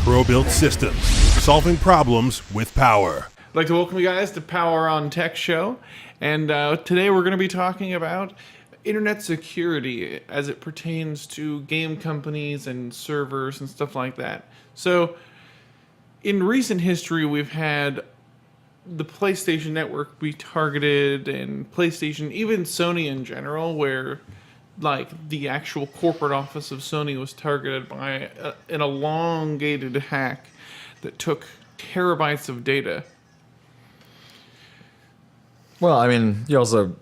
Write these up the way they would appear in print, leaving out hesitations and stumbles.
Pro-built systems, solving problems with power. I'd like to welcome you guys to Power on Tech Show. And today we're going to be talking about internet security as it pertains to game companies and servers and stuff like that. So, in recent history, we've had the PlayStation Network be targeted, and PlayStation, even Sony in general, where like the actual corporate office of Sony was targeted by an elongated hack that took terabytes of data. Well, I mean, you also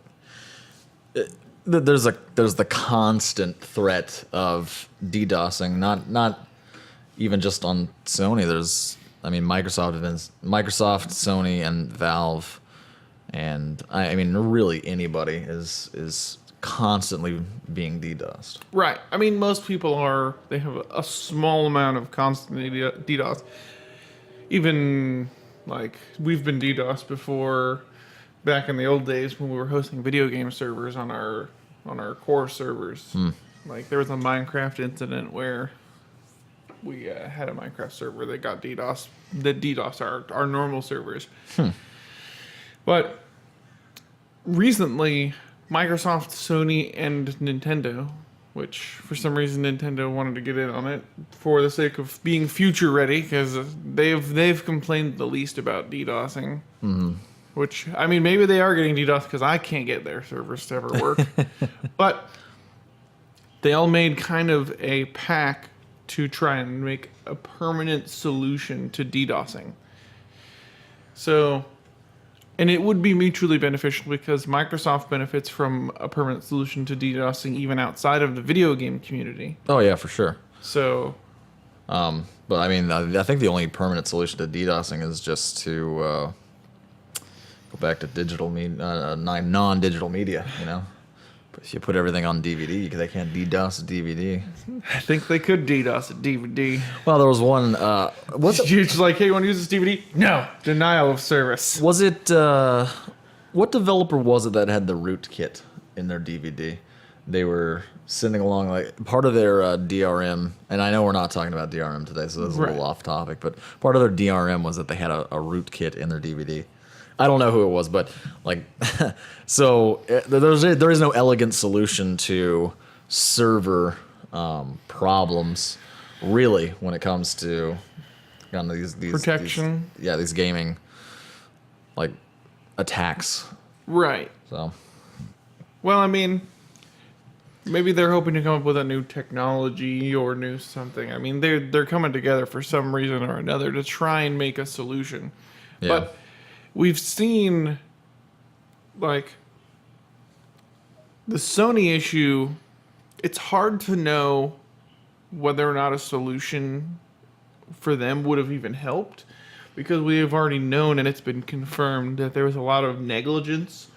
there's the constant threat of DDoSing, not even just on Sony. There's, I mean, Microsoft, Sony, and Valve, and I mean, really anybody is constantly being DDoSed. Right. I mean, most people they have a small amount of constant DDoS. Even, like, we've been DDoSed before back in the old days when we were hosting video game servers on our core servers. Like, there was a Minecraft incident where we had a Minecraft server that got DDoSed, that DDoSed our normal servers. But recently, Microsoft, Sony, and Nintendo, which for some reason Nintendo wanted to get in on it for the sake of being future ready, because they've complained the least about DDoSing. Which, I mean, maybe they are getting DDoSed because I can't get their servers to ever work. But they all made kind of a pact to try and make a permanent solution to DDoSing. So, and it would be mutually beneficial because Microsoft benefits from a permanent solution to DDoSing even outside of the video game community. Oh yeah, for sure. So, but I mean, I think the only permanent solution to DDoSing is just to go back to digital media, non-digital media. You know, but if you put everything on DVD, they can't DDoS a DVD. I think they could DDoS a DVD. Well, there was one. What's it? You're just like, hey, you want to use this DVD? No, denial of service. Was it? What developer was it that had the rootkit in their DVD? They were sending along like part of their DRM, and I know we're not talking about DRM today, so this is a little off topic. But part of their DRM was that they had a rootkit in their DVD. I don't know who it was, but like, so there is no elegant solution to server problems, really, when it comes to kind of these protection. These gaming like attacks. Right. So, well, I mean, maybe they're hoping to come up with a new technology or new something. I mean, they're coming together for some reason or another to try and make a solution. yeah. But we've seen, like, the Sony issue, it's hard to know whether or not a solution for them would have even helped, because we have already known and it's been confirmed that there was a lot of negligence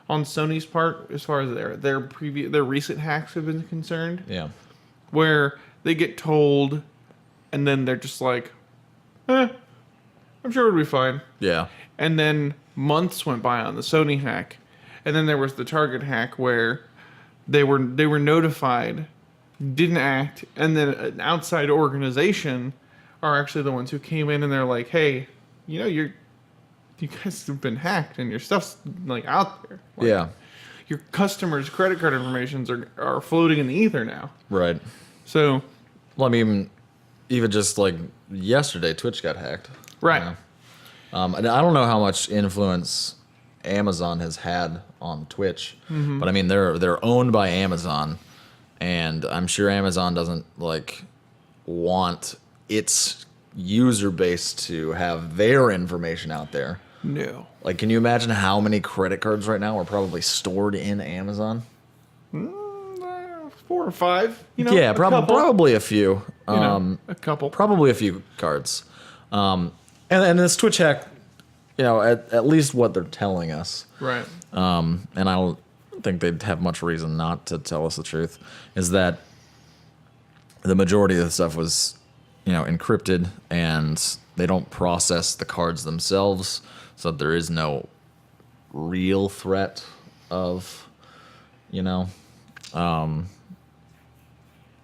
on Sony's part as far as their recent hacks have been concerned. Yeah. Where they get told and then they're just like, I'm sure it'll be fine. Yeah. And then months went by on the Sony hack. And then there was the Target hack where they were notified, didn't act, and then an outside organization are actually the ones who came in and they're like, hey, you know, you guys have been hacked and your stuff's like out there. Like, yeah. Your customers' credit card informations are floating in the ether now. Right. So, well, I mean, even just like yesterday, Twitch got hacked. Right. You know? And I don't know how much influence Amazon has had on Twitch, but I mean, they're owned by Amazon, and I'm sure Amazon doesn't like want its user base to have their information out there. no. Like, can you imagine how many credit cards right now are probably stored in Amazon? 4 or 5. You know, Yeah, probably a few. A couple. Probably a few cards. And this Twitch hack, you know, at least what they're telling us, Right. and I don't think they'd have much reason not to tell us the truth, is that the majority of the stuff was, you know, encrypted, and they don't process the cards themselves, so there is no real threat of, you know,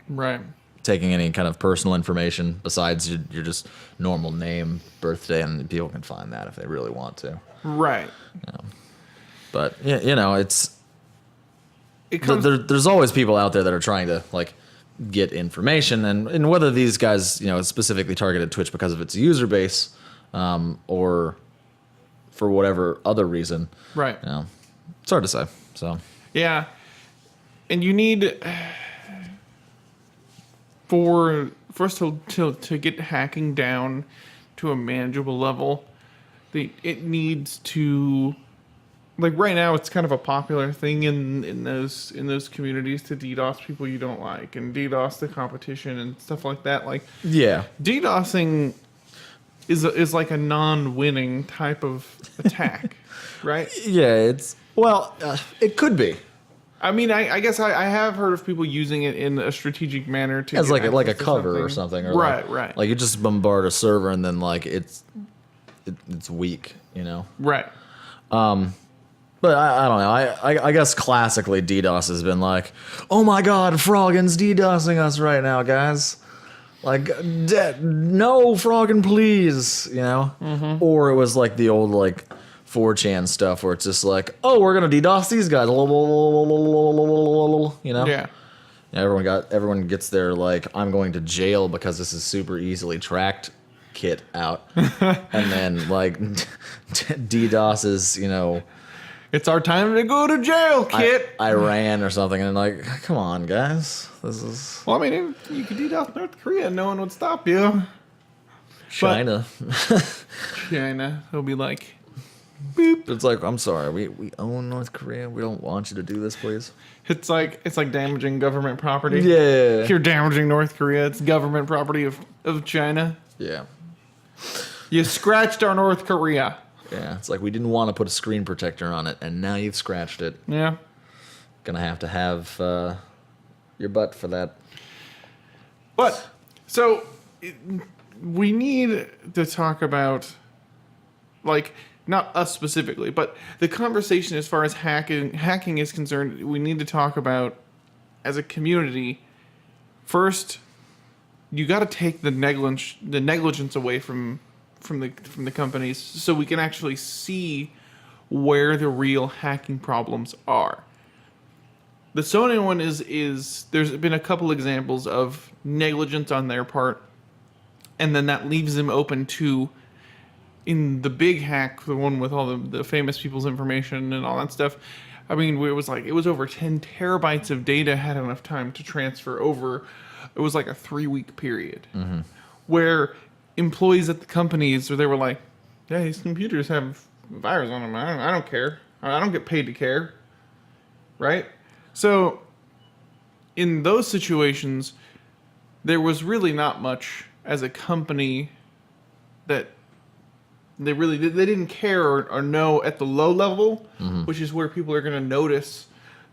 Right. taking any kind of personal information besides your just normal name, birthday, and people can find that if they really want to. Right. But you know, It comes. there's always people out there that are trying to like get information, and whether these guys, you know, specifically targeted Twitch because of its user base, or for whatever other reason, Right. You know, it's hard to say. So Yeah. And you need for us to get hacking down to a manageable level, it needs to, like, right now it's kind of a popular thing in those communities to DDoS people you don't like and DDoS the competition and stuff like that. Like, yeah, DDoSing is like a non-winning type of attack, right? yeah, it could be. I mean, I guess I have heard of people using it in a strategic manner to As get like a access to cover or something, or right, like, right, like you just bombard a server and then like it's weak, you know. right. But I don't know. I guess classically DDoS has been like, oh my God, Froggin's DDoSing us right now, guys. Like, no, Froggin, please, you know. Mm-hmm. Or it was like the old like 4chan stuff where it's just like, oh, we're gonna DDoS these guys, you know. Yeah. Everyone gets their like, I'm going to jail because this is super easily tracked kit out, and then like DDoS is, you know, It's our time to go to jail, kid. Iran or something, and like, come on, guys, this is Well, I mean, you could DDoS North Korea, no one would stop you. China. China, they'll be like, It's like, I'm sorry, we own North Korea. We don't want you to do this, please. it's like damaging government property. Yeah. If you're damaging North Korea, it's government property of China. Yeah. You scratched our North Korea. Yeah. It's like we didn't want to put a screen protector on it, and now you've scratched it. Yeah. Gonna have to have your butt for that. But, so, we need to talk about, like, not us specifically, but the conversation as far as hacking is concerned, we need to talk about, as a community, first, you got to take the negligence away from the companies so we can actually see where the real hacking problems are. The Sony one is there's been a couple examples of negligence on their part, and then that leaves them open to, in the big hack, the one with all the famous people's information and all that stuff. I mean, it was over 10 terabytes of data had enough time to transfer over. It was like a 3-week period, where employees at the companies, where they were like, "Yeah, these computers have a virus on them. I don't care. I don't get paid to care." Right? So, in those situations, there was really not much as a company that they didn't care or know at the low level, which is where people are going to notice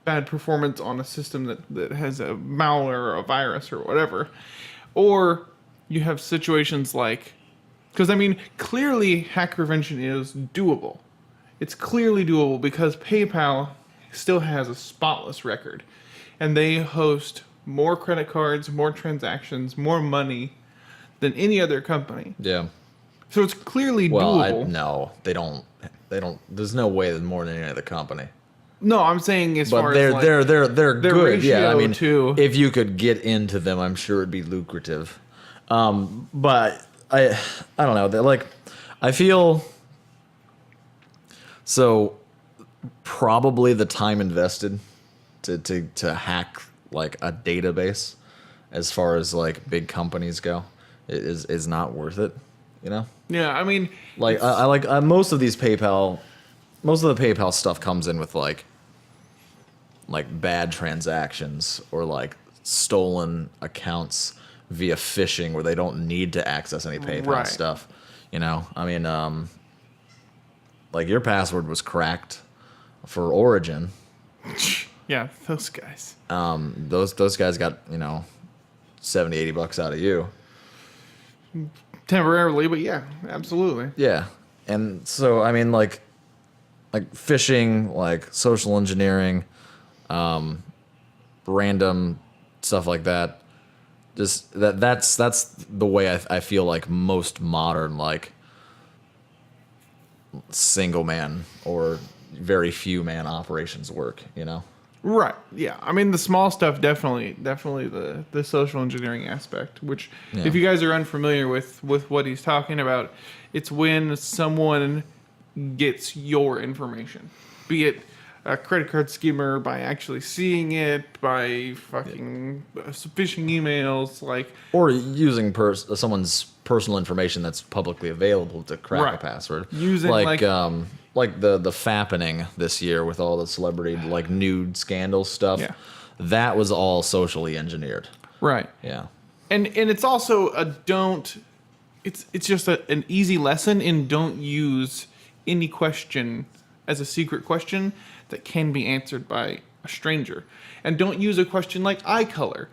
bad performance on a system that has a malware or a virus or whatever. Or you have situations like, because I mean, clearly hack prevention is doable. It's clearly doable because PayPal still has a spotless record, and they host more credit cards, more transactions, more money than any other company. Yeah. So it's clearly Well, doable. no, they don't. There's no way that more than any other company. No, I'm saying as But far they're as like, they're their good. Yeah, I ratio mean, to- if you could get into them, I'm sure it'd be lucrative. But I don't know. They're like, I feel so. Probably the time invested to hack like a database, as far as like big companies go, is not worth it. You know. Yeah, I mean, Like I like most of the PayPal stuff comes in with like bad transactions or like stolen accounts via phishing where they don't need to access any PayPal Right. stuff. You know, I mean, like your password was cracked for Origin. yeah, those guys. Those guys got, you know, $70-$80 out of you. Temporarily, but yeah, absolutely. Yeah. And so, I mean, like phishing, like social engineering, random stuff like that. Just that's the way I feel like most modern like single man or very few man operations work, you know? Right. Yeah. I mean, the small stuff definitely the social engineering aspect. Which, if you guys are unfamiliar with what he's talking about, it's when someone gets your information, be it a credit card skimmer by actually seeing it, by fucking phishing emails, like, or using someone's personal information that's publicly available to crack a password. Using like the fappening this year with all the celebrity like nude scandal stuff. Yeah. That was all socially engineered. right. Yeah. And it's also a don't. It's just an easy lesson in don't use any question as a secret question that can be answered by a stranger, and don't use a question like eye color.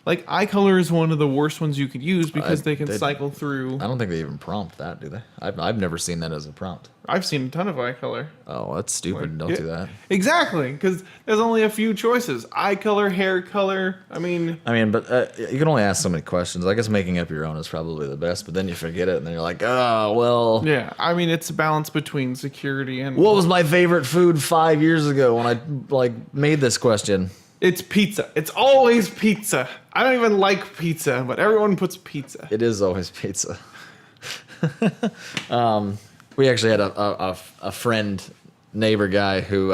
Like, eye color is one of the worst ones you could use because they can cycle through. I don't think they even prompt that, do they? I've never seen that as a prompt. I've seen a ton of eye color. Oh, that's stupid. Don't do that. Exactly, because there's only a few choices: eye color, hair color. I mean, but you can only ask so many questions. I guess making up your own is probably the best, but then you forget it, and then you're like, oh, well. Yeah, I mean, it's a balance between security and. What was my favorite food 5 years ago when I made this question? It's pizza. It's always pizza. I don't even like pizza, but everyone puts pizza. It is always pizza. We actually had a friend, neighbor guy who,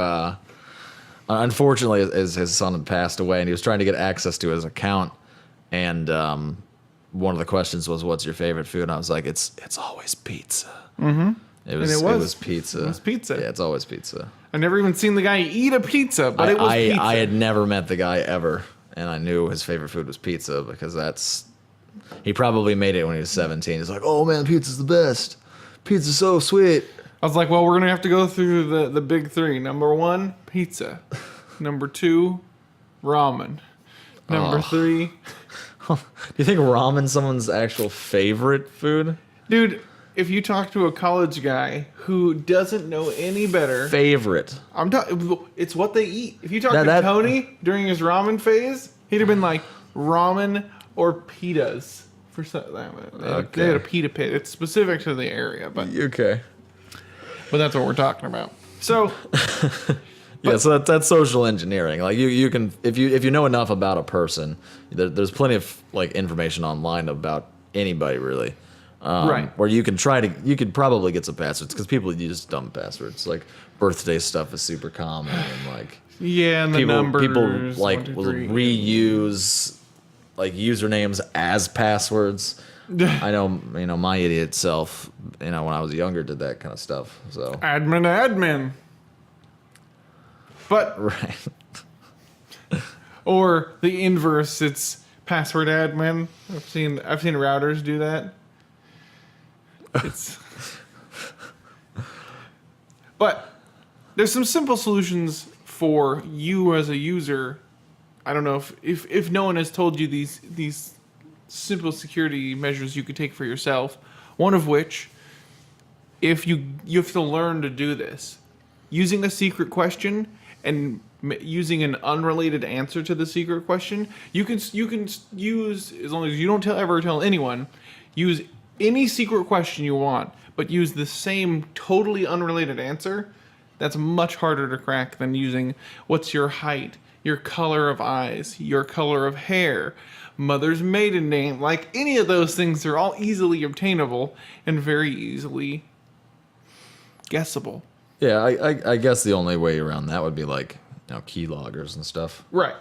unfortunately, his son had passed away, and he was trying to get access to his account. And one of the questions was, "What's your favorite food?" And I was like, "It's always pizza." Mm-hmm. It was pizza. It was pizza. Yeah, it's always pizza. I've never even seen the guy eat a pizza, but it was pizza. I had never met the guy ever, and I knew his favorite food was pizza because he probably made it when he was 17. He's like, "Oh man, pizza's the best. Pizza's so sweet." I was like, well, we're gonna have to go through the big three. Number 1, pizza. Number 2, ramen. Number 3. Do you think ramen's someone's actual favorite food? Dude, if you talk to a college guy who doesn't know any better, Favorite. it's what they eat. If you talk to Tony during his ramen phase, he'd have been like ramen or pitas. For some, they had a pita pit. It's specific to the area, but Okay. that's what we're talking about. So Yeah, so that's social engineering. Like you can if you know enough about a person, there's plenty of like information online about anybody really. Right. Where you could probably get some passwords because people use dumb passwords. Like birthday stuff is super common, and like and the people numbers, like 1, 2, will 3. reuse like usernames as passwords. I know, my idiot self, when I was younger, did that kind of stuff. So admin. But right. or the inverse, it's password admin. I've seen routers do that. But there's some simple solutions for you as a user. I don't know if no one has told you these simple security measures you could take for yourself. One of which, if you have to learn to do this, using a secret question and using an unrelated answer to the secret question, you can use, as long as you don't ever tell anyone, use any secret question you want, but use the same totally unrelated answer. That's much harder to crack than using what's your height, your color of eyes, your color of hair, mother's maiden name. Like, any of those things are all easily obtainable and very easily guessable. Yeah, I guess the only way around that would be like, keyloggers and stuff. Right.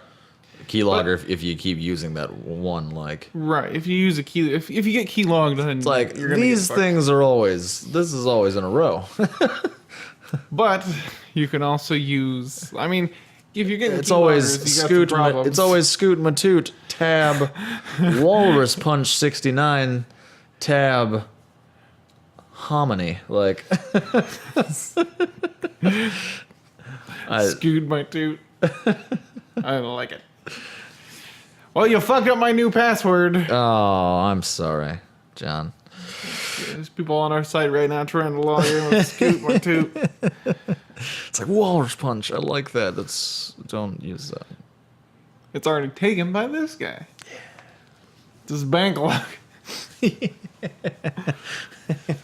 Keylogger, if you keep using that one, like... Right, if you use a key... If you get keylogged, then it's like, you're gonna these things are always... This is always in a row. But you can also use... I mean, if you're getting it's always Scoot it's always Scoot Matoot, tab, Walrus Punch 69, tab, Hominy. Like... Scoot my toot. I don't like it. Well, you fucked up my new password. Oh, I'm sorry, John. There's people on our site right now trying to log in with Scoot my toot. It's like Walrus Punch. I like that. Don't use that. It's already taken by this guy. This bank lock.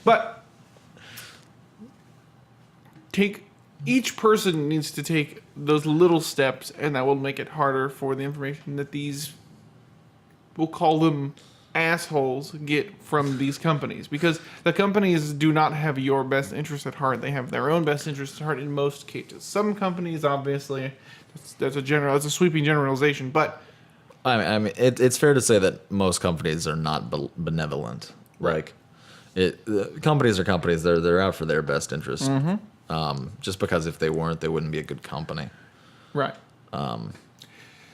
But each person needs to take those little steps, and that will make it harder for the information that these, we'll call them assholes, get from these companies. Because the companies do not have your best interest at heart. They have their own best interest at heart in most cases. Some companies, obviously, that's a sweeping generalization, but I mean, it's fair to say that most companies are not benevolent. Right. Companies are companies. They're out for their best interest. Mm-hmm. Just because if they weren't, they wouldn't be a good company. Right.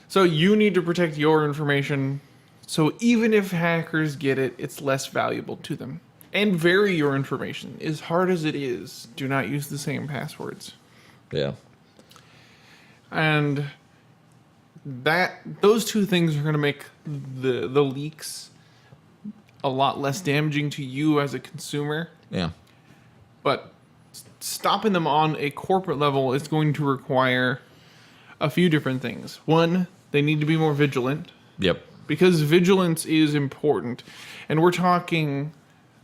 So you need to protect your information. So even if hackers get it, it's less valuable to them. And vary your information. As hard as it is, do not use the same passwords. Yeah. And those two things are going to make the leaks a lot less damaging to you as a consumer. Yeah. But stopping them on a corporate level is going to require a few different things. One, they need to be more vigilant. Yep. Because vigilance is important. And we're talking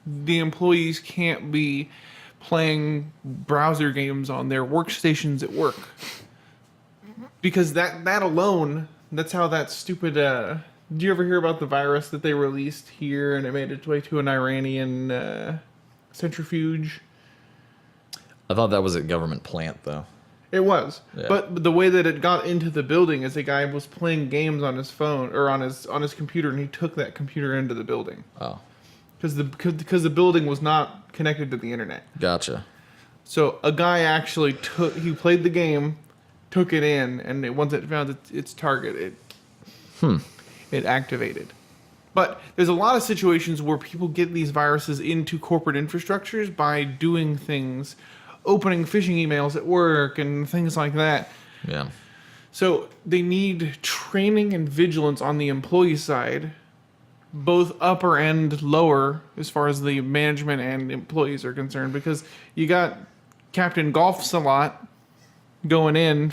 the employees can't be playing browser games on their workstations at work. Because that alone, that's how that stupid... did you ever hear about the virus that they released here and it made its way to an Iranian centrifuge? I thought that was a government plant, though. It was. Yeah. But the way that it got into the building is a guy was playing games on his phone or on his computer, and he took that computer into the building. Oh. Because the building was not connected to the internet. Gotcha. So a guy actually he played the game, took it in, and once it found its target, it activated. But there's a lot of situations where people get these viruses into corporate infrastructures by doing things, opening phishing emails at work and things like that. Yeah. So they need training and vigilance on the employee side, both upper and lower, as far as the management and employees are concerned, because you got Captain Golf-Salot going in,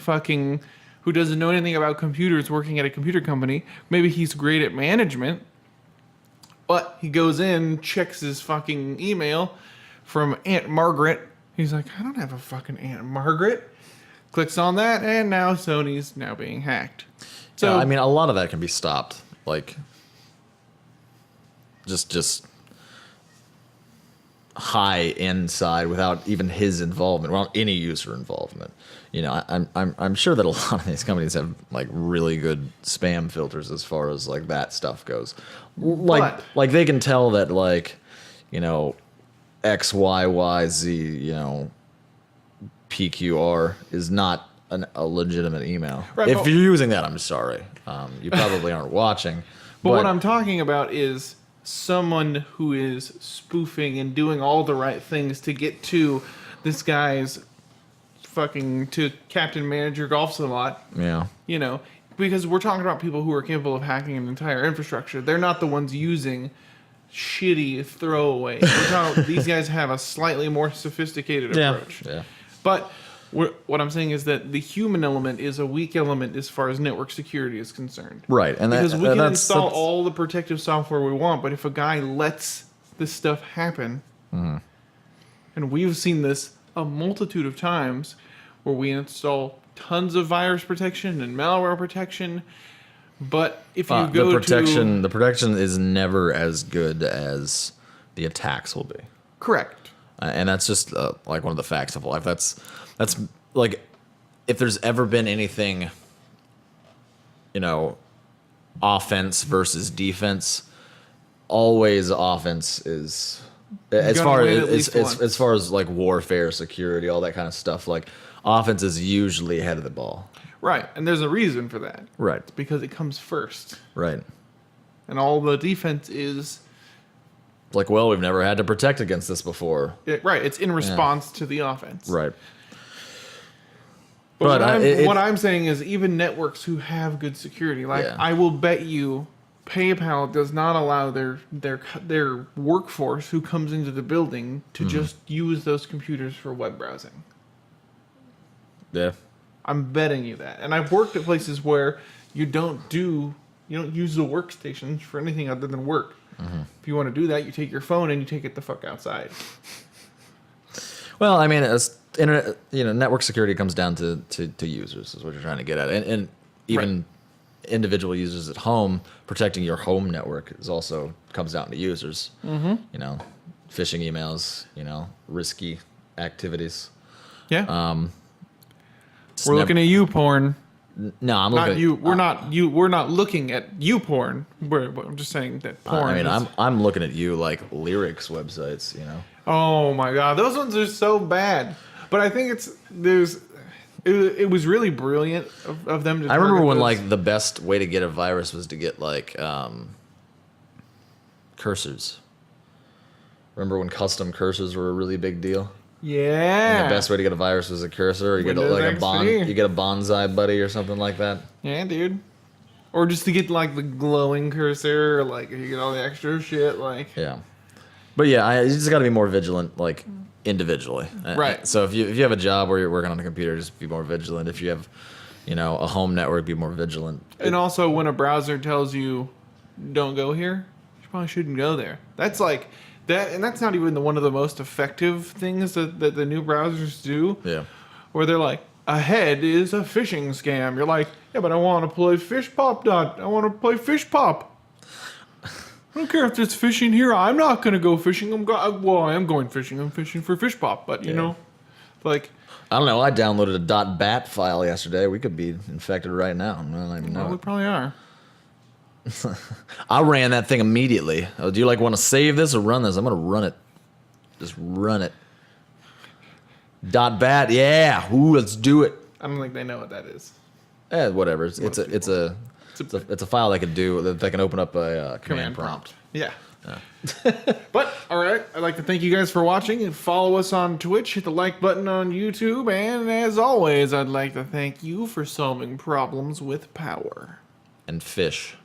who doesn't know anything about computers, working at a computer company. Maybe he's great at management, but he goes in, checks his fucking email from Aunt Margaret. He's like, I don't have a fucking Aunt Margaret. Clicks on that, and now Sony's now being hacked. So yeah, I mean, a lot of that can be stopped. Like, just high inside without even his involvement, without any user involvement. You know, I'm sure that a lot of these companies have like really good spam filters as far as like that stuff goes. Like they can tell that like, you know, XYYZ, you know, PQR is not a legitimate email. Right, if you're using that, I'm sorry. You probably aren't watching. But what I'm talking about is someone who is spoofing and doing all the right things to get to this guy's to Captain Manager Golf-Salot. Yeah. You know, because we're talking about people who are capable of hacking an entire infrastructure. They're not the ones using shitty throwaways. These guys have a slightly more sophisticated approach. Yeah. But what I'm saying is that the human element is a weak element as far as network security is concerned. Right. And because we can install all the protective software we want, but if a guy lets this stuff happen, and we've seen this a multitude of times where we install tons of virus protection and malware protection, but if you go the protection is never as good as the attacks will be. Correct. And that's just like one of the facts of life. That's like, if there's ever been anything, you know, offense versus defense, always offense is as far as like warfare, security, all that kind of stuff. Like, offense is usually ahead of the ball. Right, and there's a reason for that. Right. It's because it comes first. Right. And all the defense is like, well, we've never had to protect against this before. Right, it's in response to the offense. Right. But what I'm saying is even networks who have good security, I will bet you PayPal does not allow their workforce who comes into the building to just use those computers for web browsing. Yeah. I'm betting you that. And I've worked at places where you don't do You don't use the workstations for anything other than work. If you want to do that, you take your phone and you take it the fuck outside. Well, I mean, internet, network security comes down to users is what you're trying to get at, and even individual users at home, protecting your home network is also comes down to users. Phishing emails, risky activities. Yeah. We're looking at you porn. No, I'm Not looking. you. We're not you. We're not looking at you porn. I'm just saying that porn. I mean, is, I'm looking at you like lyrics websites. Oh my god, those ones are so bad. But I think it was really brilliant of them to. I remember when those. like the best way to get a virus was to get like cursors. Remember when custom cursors were a really big deal? Yeah. And the best way to get a virus was a cursor. Or you get Windows like XP. you get a bonsai buddy or something like that. Yeah, dude. Or just to get like the glowing cursor, or like you get all the extra shit, like. Yeah. But yeah, you just got to be more vigilant, like individually. Right. So if you have a job where you're working on a computer, just be more vigilant. If you have, a home network, be more vigilant. And also, when a browser tells you, "Don't go here," you probably shouldn't go there. That's like that, and that's not even one of the most effective things that the new browsers do. Yeah. Where they're like, "Ahead is a phishing scam." You're like, "Yeah, but I want to play fishpop. I want to play fishpop. I don't care if there's fishing here. I'm not gonna go fishing. I am going fishing. I'm fishing for fish pop. But like, I don't know. I downloaded a .bat file yesterday. We could be infected right now. I don't even know. we probably are. I ran that thing immediately. Oh, do you want to save this or run this? I'm gonna run it. Just run it. .bat. Yeah. Ooh, let's do it. I don't think they know what that is. Whatever. It's a file that can open up a command prompt. Yeah. But all right, I'd like to thank you guys for watching and follow us on Twitch. Hit the like button on YouTube, and as always, I'd like to thank you for solving problems with power And fish.